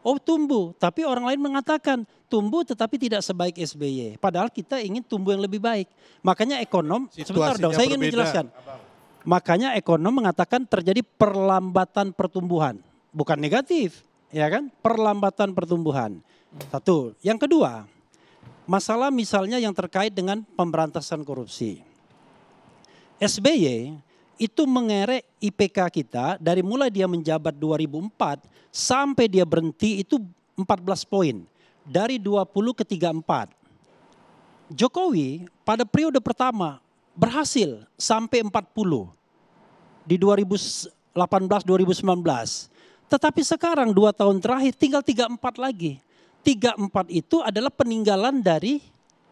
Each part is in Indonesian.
Oh tumbuh, tapi orang lain mengatakan tumbuh tetapi tidak sebaik SBY. Padahal kita ingin tumbuh yang lebih baik. Makanya ekonom, sebentar dong, saya ingin menjelaskan. Makanya ekonom mengatakan terjadi perlambatan pertumbuhan. Bukan negatif, ya kan? Perlambatan pertumbuhan. Satu. Yang kedua, masalah misalnya yang terkait dengan pemberantasan korupsi. SBY itu mengerek IPK kita dari mulai dia menjabat 2004 sampai dia berhenti itu 14 poin. Dari 20 ke 34. Jokowi pada periode pertama berhasil sampai 40 di 2018-2019. Tetapi sekarang 2 tahun terakhir tinggal 34 lagi. 34 itu adalah peninggalan dari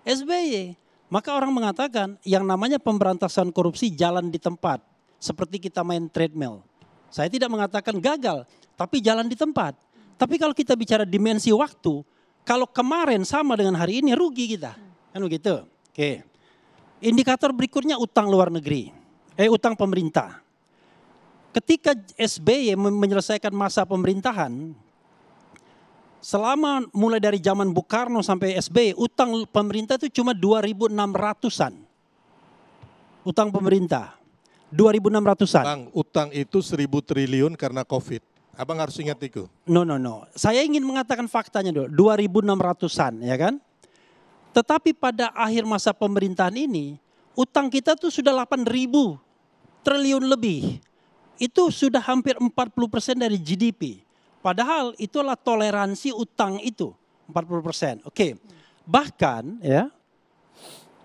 SBY. Maka orang mengatakan yang namanya pemberantasan korupsi jalan di tempat. Seperti kita main treadmill. Saya tidak mengatakan gagal, tapi jalan di tempat. Tapi kalau kita bicara dimensi waktu, kalau kemarin sama dengan hari ini rugi kita. Kan begitu? Oke. Indikator berikutnya utang luar negeri. Utang pemerintah. Ketika SBY menyelesaikan masa pemerintahan, selama mulai dari zaman Bung Karno sampai SBY, utang pemerintah itu cuma 2.600-an. Utang pemerintah. 2.600-an. Bang, utang itu 1.000 triliun karena COVID. Abang harus ingat itu. No. Saya ingin mengatakan faktanya dulu. 2.600-an, ya kan? Tetapi pada akhir masa pemerintahan ini, utang kita tuh sudah 8.000 triliun lebih. Itu sudah hampir 40% dari GDP. Padahal itulah toleransi utang itu, 40%. Oke. Bahkan ya,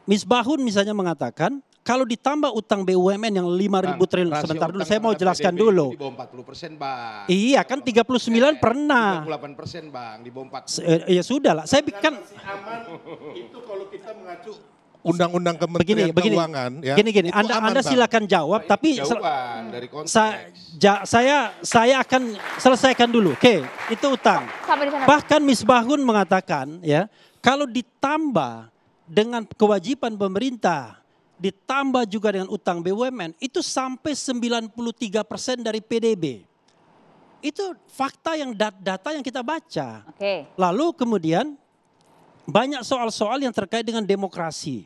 Misbahun misalnya mengatakan, kalau ditambah utang BUMN yang 5.000 triliun, sebentar dulu saya mau jelaskan dulu. Di bawah 40% Bang. Iya kan 39 pernah. 38% Bang, di bawah 40%. Ya sudah lah, saya kan aman itu kalau kita mengacu Undang-Undang Kementerian Keuangan. Ya, gini. Anda silakan jawab, tapi dari konteks. saya akan selesaikan dulu. Oke, itu utang. Bahkan Misbahun mengatakan ya, kalau ditambah dengan kewajiban pemerintah, ditambah juga dengan utang BUMN, itu sampai 93% dari PDB. Itu fakta yang data yang kita baca. Oke. Lalu kemudian banyak soal-soal yang terkait dengan demokrasi.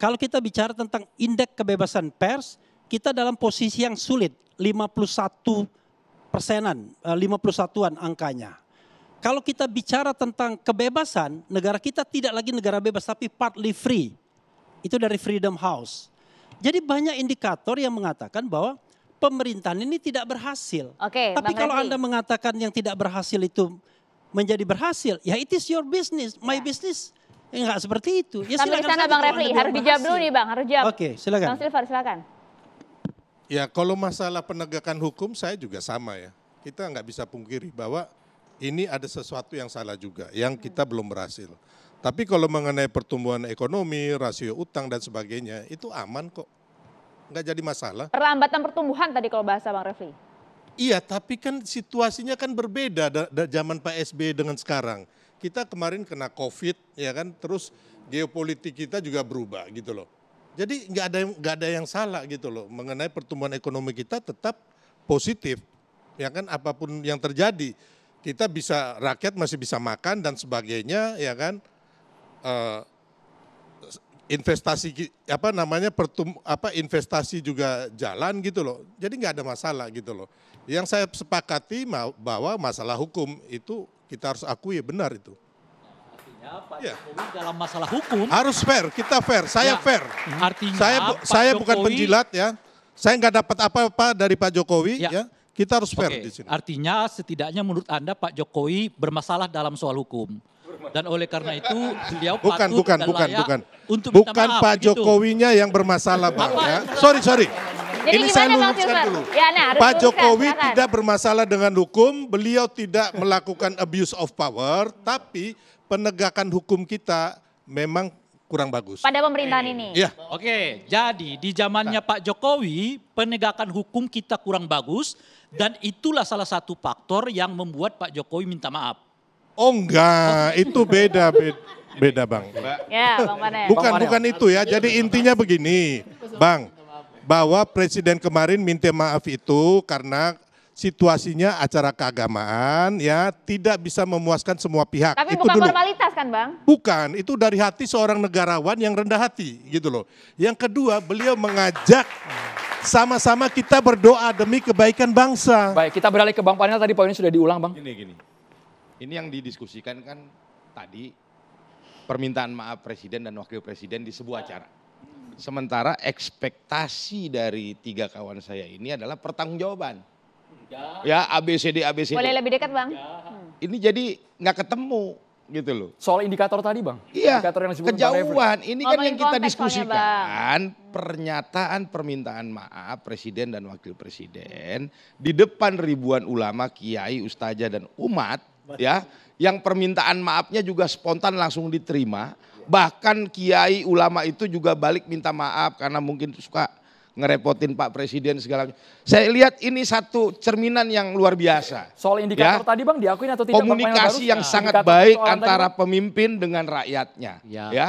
Kalau kita bicara tentang indeks kebebasan pers, kita dalam posisi yang sulit, 51%-an, 51-an angkanya. Kalau kita bicara tentang kebebasan, negara kita tidak lagi negara bebas, tapi partly free. Itu dari Freedom House. Jadi banyak indikator yang mengatakan bahwa pemerintahan ini tidak berhasil. Oke, tapi Bang kalau Refli, Anda mengatakan yang tidak berhasil itu menjadi berhasil, ya it is your business, my business. Enggak seperti itu. Ya, sampai di sana Bang Refli, harus dijawab dulu nih Bang, harus jawab. Oke, silakan. Bang Silvar, silakan. Ya kalau masalah penegakan hukum saya juga sama ya. Kita nggak bisa pungkiri bahwa ini ada sesuatu yang salah juga, yang kita belum berhasil. Tapi kalau mengenai pertumbuhan ekonomi, rasio utang dan sebagainya, itu aman kok. Nggak jadi masalah. Perlambatan pertumbuhan tadi kalau bahasa Bang Refli. Iya, tapi kan situasinya kan berbeda zaman Pak SBY dengan sekarang. Kita kemarin kena COVID, ya kan, terus geopolitik kita juga berubah gitu loh. Jadi nggak ada yang salah gitu loh. Mengenai pertumbuhan ekonomi kita tetap positif, ya kan, apapun yang terjadi. Kita bisa, rakyat masih bisa makan dan sebagainya, ya kan. Investasi investasi juga jalan gitu loh. Jadi nggak ada masalah gitu loh. Yang saya sepakati bahwa masalah hukum itu kita harus akui benar itu. Artinya Pak Jokowi dalam masalah hukum harus fair, kita fair, saya fair. Artinya saya bukan penjilat ya. Saya nggak dapat apa-apa dari Pak Jokowi ya. Kita harus fair di sini. Artinya setidaknya menurut Anda Pak Jokowi bermasalah dalam soal hukum. Dan oleh karena itu beliau patut dan layak untuk minta bukan maaf, Pak Jokowinya yang bermasalah Bang ya. Sorry. Jadi ini saya gimana, luruskan dulu. Ya, Pak Jokowi tidak bermasalah dengan hukum, beliau tidak melakukan abuse of power, tapi penegakan hukum kita memang kurang bagus. Pada pemerintahan ini. Iya. Oke, jadi di zamannya Pak Jokowi penegakan hukum kita kurang bagus dan itulah salah satu faktor yang membuat Pak Jokowi minta maaf. Oh enggak, itu beda Bang. Ya, Bang Panel. Bukan itu ya. Jadi intinya begini, Bang, bahwa Presiden kemarin minta maaf itu karena situasinya acara keagamaan ya, tidak bisa memuaskan semua pihak. Tapi Itu bukan dulu. formalitas kan Bang? Bukan, itu dari hati seorang negarawan yang rendah hati gitu loh. Yang kedua, beliau mengajak sama-sama kita berdoa demi kebaikan bangsa. Baik, kita beralih ke Bang Panel, tadi poinnya sudah diulang Bang. Gini. Ini yang didiskusikan kan tadi permintaan maaf presiden dan wakil presiden di sebuah acara. Sementara ekspektasi dari 3 kawan saya ini adalah pertanggungjawaban. Ya ABCD. Boleh lebih dekat Bang? Ini jadi nggak ketemu gitu loh. Soal indikator tadi Bang. Iya, Indikator yang disebut Bang kejauhan. Ini kan Ngomongin yang kita konteks diskusikan. Pernyataan permintaan maaf presiden dan wakil presiden di depan ribuan ulama, kiai, ustazah dan umat, ya, yang permintaan maafnya juga spontan langsung diterima. Bahkan kiai ulama itu juga balik minta maaf karena mungkin suka ngerepotin Pak Presiden segala macam. Saya lihat ini satu cerminan yang luar biasa. Soal indikator Ya. tadi Bang diakui atau tidak Bang Panel Komunikasi Barus? yang sangat Indikator baik persoalan antara tadi, pemimpin dengan rakyatnya. Ya.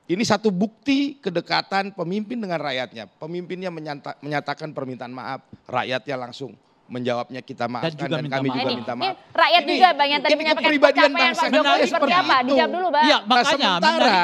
Ini satu bukti kedekatan pemimpin dengan rakyatnya. Pemimpinnya menyatakan permintaan maaf, rakyatnya langsung menjawabnya kita maafkan juga dan minta kami maaf. juga Ini, minta ini maaf. rakyat Ini- juga Bang yang tadi ini menyampaikan kepribadian pencapaian bangsa Pak Jokowi kita seperti seperti apa? itu. Dijawab dulu Bang. Iya, makanya sementara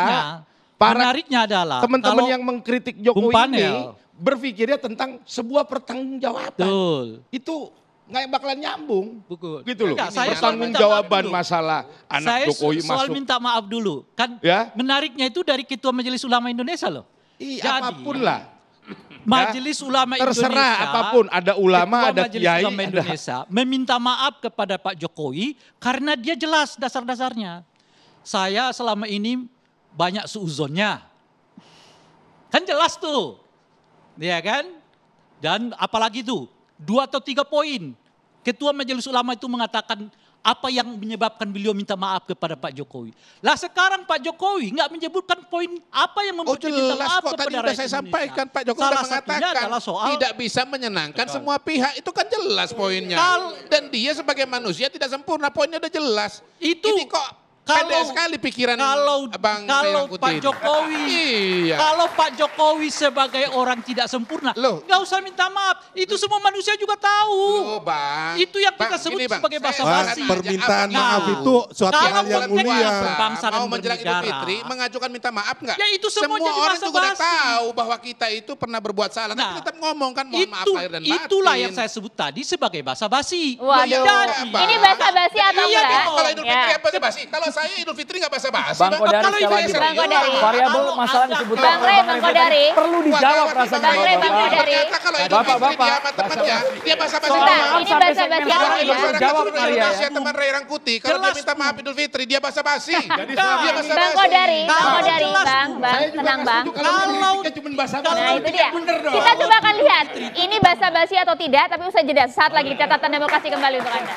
menariknya adalah teman-teman kalau- yang mengkritik Jokowi Bung Panel. ini berpikirnya tentang sebuah pertanggungjawaban. betul. Itu nggak bakalan nyambung. Buku. Gitu loh. Enggak, saya Pertanggungjawaban soal minta maaf dulu. masalah anak Saya Jokowi soal masuk. minta maaf dulu. Kan Ya. menariknya itu dari Ketua Majelis Ulama Indonesia loh. Iya, Jadi, apapun lah. Majelis Ulama Terserah Indonesia, apapun, ada ulama, Ketua ada Majelis kiai, Ulama ada- Indonesia meminta maaf kepada Pak Jokowi karena dia jelas dasar-dasarnya. Saya selama ini banyak suuzonnya. Kan jelas tuh. Ya kan? Dan apalagi tuh 2 atau 3 poin. Ketua Majelis Ulama itu mengatakan apa yang menyebabkan beliau minta maaf kepada Pak Jokowi. Lah sekarang Pak Jokowi nggak menyebutkan poin apa yang membuat dia minta Jelas maaf kok, tadi kepada sudah rakyat saya Indonesia. sampaikan, Pak Jokowi Salah sudah satunya mengatakan adalah soal tidak bisa menyenangkan semua pihak, itu kan jelas poinnya. Dan dia sebagai manusia tidak sempurna, poinnya udah jelas. Itu Ini kok pendek sekali pikiran Bang Ray kalau Rangkuti Pak ini. Jokowi Iya. kalau Pak Jokowi sebagai orang tidak sempurna Loh. nggak usah minta maaf, itu semua manusia juga tahu. Loh, Bang. Itu yang kita Bang, sebut gini, Bang. sebagai Saya basa-basi. akan Permintaan aja, maaf Nah, itu suatu kalau hal yang konteks mulia. berbangsa dan Mau menjelang Idul bernegara. Fitri mengajukan minta maaf nggak? Ya, itu semua jadi orang juga udah basa-basi. tahu bahwa kita itu pernah berbuat salah. Nah, Tapi tetap ngomong kan mohon maaf lahir dan batin. itulah yang saya sebut tadi sebagai basa-basi. Waduh, Jadi, Bang. ini basa-basi atau Iya, enggak? Kalau Idul Fitri Ya. apa basa-basi? Kalau saya Idul Fitri nggak basa-basi. Bang Kodari Kalau sekali itu lagi Bang Kodari. variabel Kalau masalah Anda- disebutkan Bang Ray, oleh Bang Kodari. perlu dijawab rasanya Bang Ray, Bang Kodari. Ternyata kalau Idul Fitri dia sama temannya, dia basa-basi. Soal Bentar, maaf ini sampai basa-basi segmen apa sekarang ya? belum terjawab Seluruh Maria ya. Indonesia teman Ray Rangkuti, kalau dia Jelas. minta maaf Idul Fitri dia basa-basi. Jadi Bang dia Bang basa-basi. Kodari, Bang Kalau Kodari, jelas, Bang, tenang Bang. Kalau cuma basa-basi. Nah itu dia. Kita coba akan lihat ini basa-basi atau tidak, tapi usai jeda. Saat lagi catatan demokrasi kembali untuk Anda.